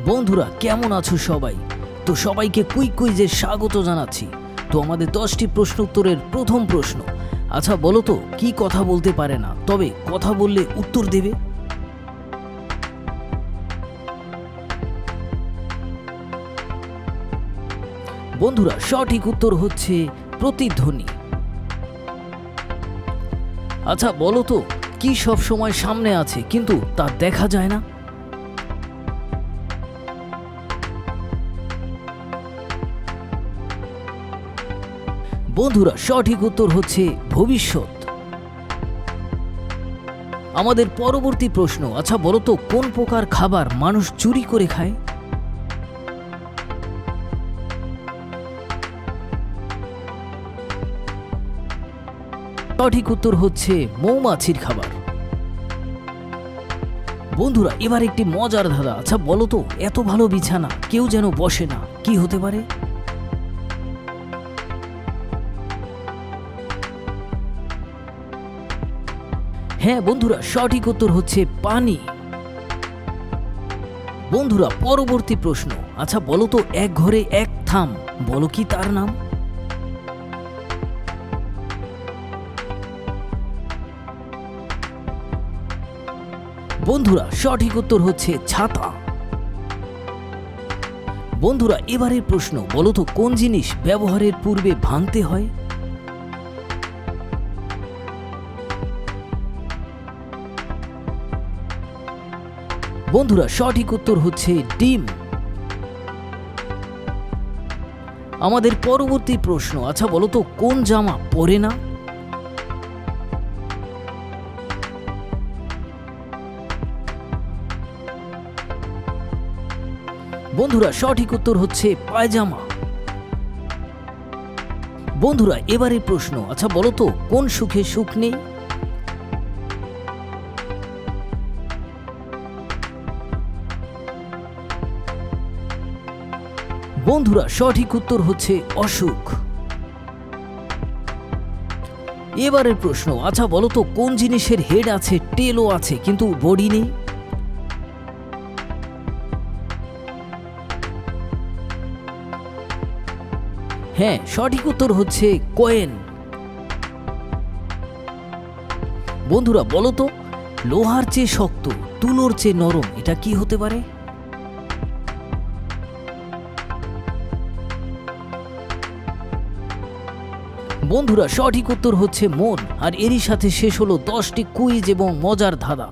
বন্ধুরা কেমন আছো সবাই? তো সবাইকে কুইক কুইজে স্বাগত জানাচ্ছি। তো আমাদের 10টি প্রশ্ন উত্তরের প্রথম প্রশ্ন, আচ্ছা বলো তো কি কথা বলতে পারে না তবে কথা বললে উত্তর দেবে? বন্ধুরা সঠিক উত্তর হচ্ছে প্রতিধ্বনি। আচ্ছা বলো তো কি সব সময় সামনে আছে কিন্তু তা দেখা যায় না? বন্ধুরা সঠিক উত্তর হচ্ছে ভবিষ্যৎ। আমাদের পরবর্তী প্রশ্ন, আচ্ছা বলো তো কোন প্রকার খাবার মানুষ চুরি করে খায়? সঠিক উত্তর হচ্ছে মৌমাছির খাবার। বন্ধুরা এবার একটি মজার ধাঁধা, আচ্ছা বলো তো এত ভালো বিছানা কেউ যেন বসে না, কি হতে পারে? হ্যাঁ বন্ধুরা সঠিক উত্তর হচ্ছে পানি। বন্ধুরা পরবর্তী প্রশ্ন, আচ্ছা বলো তো এক ঘরে এক থাম, বলো কি তার নাম? বন্ধুরা সঠিক উত্তর হচ্ছে ছাতা। বন্ধুরা এবারের প্রশ্ন, বলো তো কোন জিনিস ব্যবহারের পূর্বে ভাঙতে হয়? বন্ধুরা সঠিক উত্তর হচ্ছে ডিম। আমাদের পরবর্তী প্রশ্ন, আচ্ছা বলো তো কোন জামা পরে না? বন্ধুরা সঠিক উত্তর হচ্ছে পায়জামা। বন্ধুরা এবারের প্রশ্ন, আচ্ছা বলো তো কোন সুখে সুখ নেই? বন্ধুরা সঠিক উত্তর হচ্ছে অসুখ। এবারের প্রশ্ন, আচ্ছা বলো তো কোন জিনিসের হেড আছে টেলও আছে কিন্তু বডি নেই? হ্যাঁ সঠিক উত্তর হচ্ছে কয়েন। বন্ধুরা বলো তো লোহার চেয়ে শক্ত তুলোর চেয়ে নরম, এটা কি হতে পারে? বন্ধুরা সঠিক উত্তর হচ্ছে মন। আর এরই সাথে শেষ হলো 10টি কুইজ এবং মজার ধাঁধা।